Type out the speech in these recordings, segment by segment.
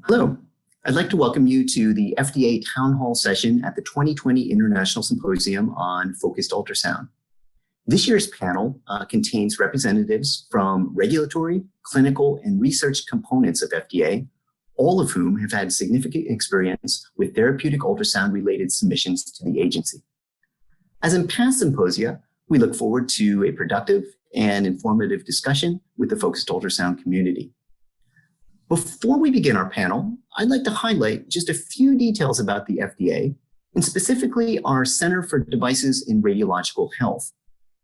Hello, I'd like to welcome you to the FDA Town Hall session at the 2020 International Symposium on Focused Ultrasound. This year's panel contains representatives from regulatory, clinical, and research components of FDA, all of whom have had significant experience with therapeutic ultrasound-related submissions to the agency. As in past symposia, we look forward to a productive and informative discussion with the focused ultrasound community. Before we begin our panel, I'd like to highlight just a few details about the FDA, and specifically our Center for Devices in Radiological Health.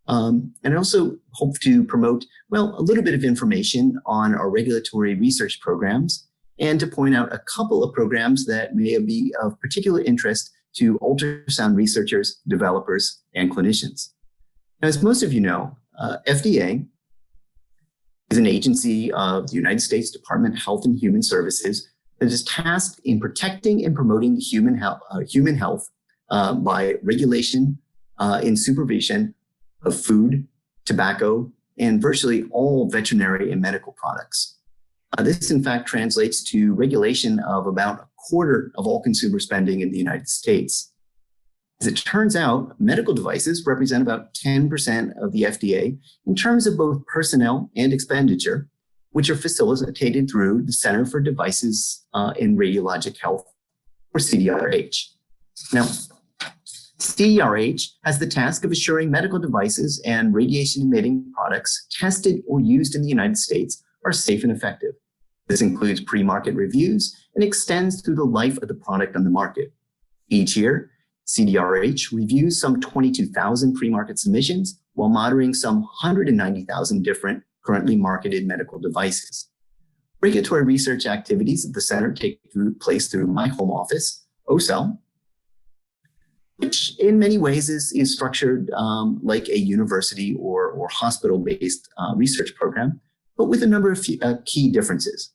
And I also hope to promote, a little bit of information on our regulatory research programs, and to point out a couple of programs that may be of particular interest to ultrasound researchers, developers, and clinicians. Now, as most of you know, FDA is an agency of the United States Department of Health and Human Services that is tasked in protecting and promoting human health by regulation and supervision of food, tobacco, and virtually all veterinary and medical products. This, in fact, translates to regulation of about a quarter of all consumer spending in the United States. As it turns out, medical devices represent about 10% of the FDA in terms of both personnel and expenditure, which are facilitated through the Center for Devices in Radiologic Health, or CDRH. Now, CDRH has the task of assuring medical devices and radiation-emitting products tested or used in the United States are safe and effective. This includes pre-market reviews and extends through the life of the product on the market. Each year, CDRH reviews some 22,000 pre-market submissions while monitoring some 190,000 different currently marketed medical devices. Regulatory research activities at the center take place through my home office, OCEL, which in many ways is structured like a university or hospital-based research program, but with a number of key differences.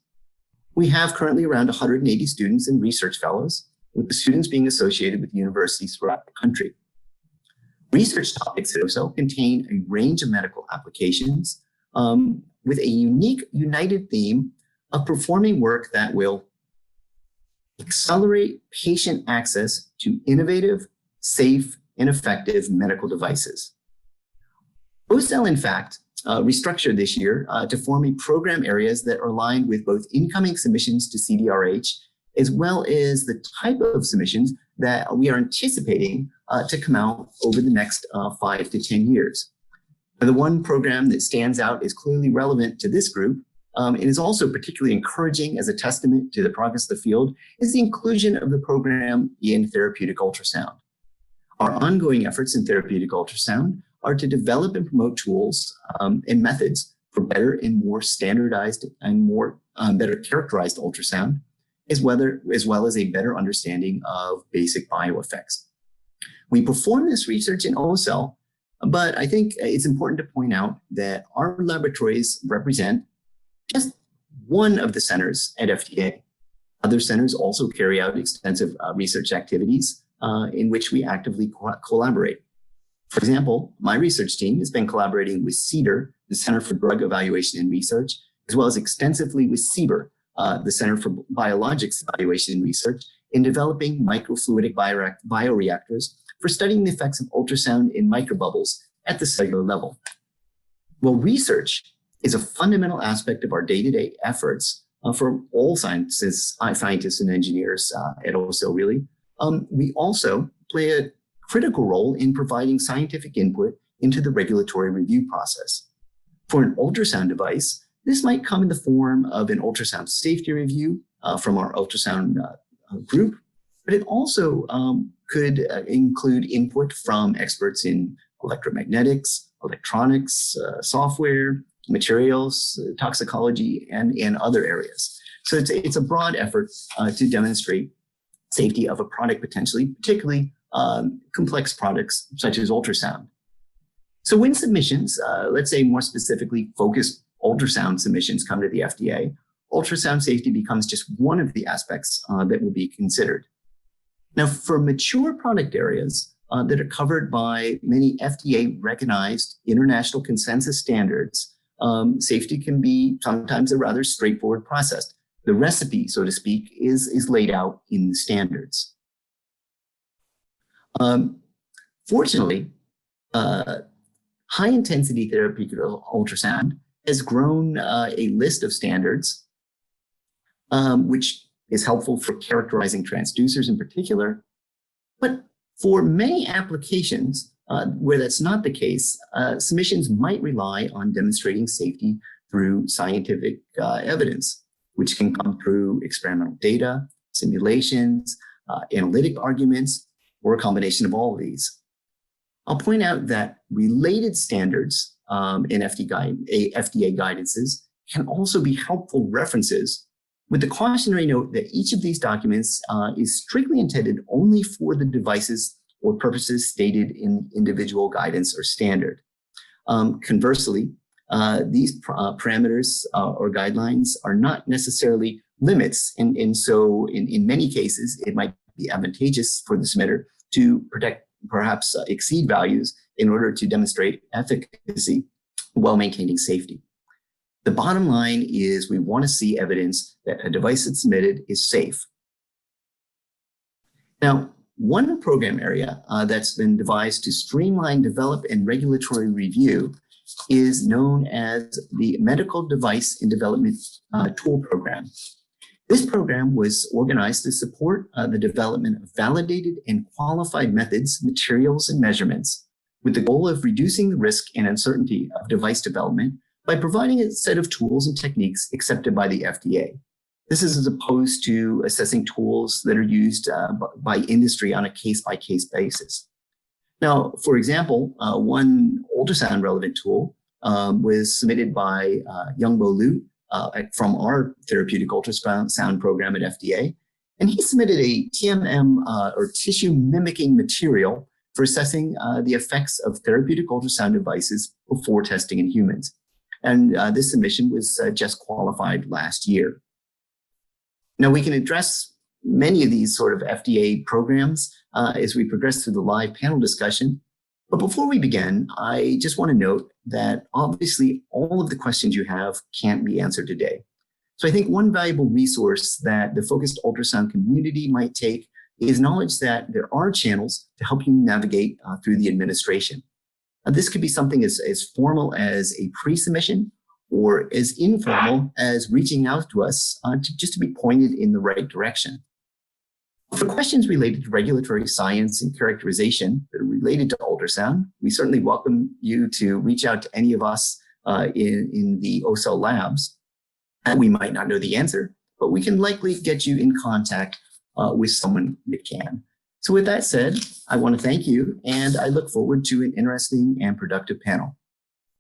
We have currently around 180 students and research fellows, with the students being associated with universities throughout the country. Research topics at OCEL contain a range of medical applications with a unique, united theme of performing work that will accelerate patient access to innovative, safe, and effective medical devices. OCEL, in fact, restructured this year to form a program areas that are aligned with both incoming submissions to CDRH as well as the type of submissions that we are anticipating to come out over the next 5 to 10 years. And the one program that stands out is clearly relevant to this group and is also particularly encouraging as a testament to the progress of the field is the inclusion of the program in therapeutic ultrasound. Our ongoing efforts in therapeutic ultrasound are to develop and promote tools and methods for better and more standardized and more better characterized ultrasound, as well as a better understanding of basic bioeffects. We perform this research in OCEL, but I think it's important to point out that our laboratories represent just one of the centers at FDA. Other centers also carry out extensive research activities in which we actively collaborate. For example, my research team has been collaborating with CDER, the Center for Drug Evaluation and Research, as well as extensively with CBER, the Center for Biologics Evaluation and Research, in developing microfluidic bioreactors for studying the effects of ultrasound in microbubbles at the cellular level. Well, research is a fundamental aspect of our day-to-day efforts for all scientists and engineers at OCEL, really. We also play a critical role in providing scientific input into the regulatory review process. For an ultrasound device, this might come in the form of an ultrasound safety review from our ultrasound group, but it also could include input from experts in electromagnetics, electronics, software, materials, toxicology, and other areas. So it's a broad effort to demonstrate safety of a product potentially, particularly complex products such as ultrasound. So when submissions, let's say more specifically focused ultrasound submissions come to the FDA, ultrasound safety becomes just one of the aspects that will be considered. Now, for mature product areas that are covered by many FDA-recognized international consensus standards, safety can be sometimes a rather straightforward process. The recipe, so to speak, is laid out in the standards. Fortunately, high-intensity therapeutic ultrasound has grown a list of standards, which is helpful for characterizing transducers in particular. But for many applications where that's not the case, submissions might rely on demonstrating safety through scientific evidence, which can come through experimental data, simulations, analytic arguments, or a combination of all of these. I'll point out that related standards in FDA guidances can also be helpful references, with the cautionary note that each of these documents is strictly intended only for the devices or purposes stated in individual guidance or standard. Conversely, these parameters or guidelines are not necessarily limits, and so in many cases, it might be advantageous for the submitter to perhaps exceed values in order to demonstrate efficacy while maintaining safety. The bottom line is we want to see evidence that a device that's submitted is safe. Now, one program area that's been devised to streamline, develop, and regulatory review is known as the Medical Device and Development Tool Program. This program was organized to support the development of validated and qualified methods, materials, and measurements with the goal of reducing the risk and uncertainty of device development by providing a set of tools and techniques accepted by the FDA. This is as opposed to assessing tools that are used by industry on a case-by-case basis. Now, for example, one ultrasound-relevant tool was submitted by Youngbo Liu from our Therapeutic Ultrasound program at FDA, and he submitted a TMM or tissue mimicking material for assessing the effects of therapeutic ultrasound devices before testing in humans. And this submission was just qualified last year. Now, we can address many of these sort of FDA programs as we progress through the live panel discussion. But before we begin, I just want to note that obviously all of the questions you have can't be answered today. So I think one valuable resource that the focused ultrasound community might take is knowledge that there are channels to help you navigate through the administration. This could be something as formal as a pre-submission or as informal as reaching out to us just to be pointed in the right direction. For questions related to regulatory science and characterization that are related to ultrasound, we certainly welcome you to reach out to any of us in the OCEL labs. And we might not know the answer, but we can likely get you in contact with someone that can. So with that said, I want to thank you, and I look forward to an interesting and productive panel.